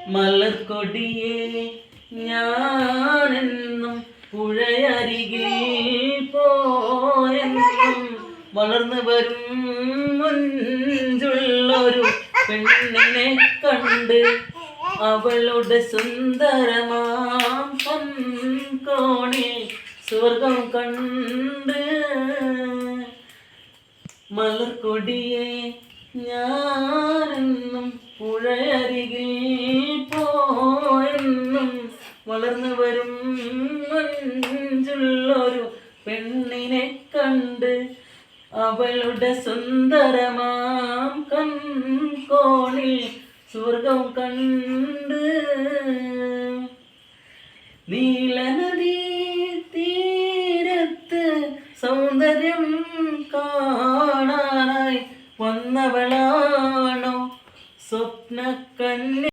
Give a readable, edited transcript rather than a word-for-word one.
മലർക്കൊടിയെ ഞാനെന്നും പുഴയരികിൽ പോയെന്നും വളർന്നു വരും മുഞ്ചുള്ളൊരു പെണ്ണിനെ കണ്ട് അവളുടെ സുന്ദരമാം കോണിൽ സ്വർഗം കണ്ട്. മലർക്കൊടിയെ ഞാനെന്നും പുഴയരികിൽ പോയെന്നും വളർന്നു വരും മഞ്ചുള്ളൊരു പെണ്ണിനെ കണ്ട് അവളുടെ സുന്ദരമാം കോണിൽ സ്വർഗം കണ്ട്. നീലനദീ തീരത്ത് സൗന്ദര്യം കാണാനായി വന്നവളാണോ സ്വപ്നക്കന്യ?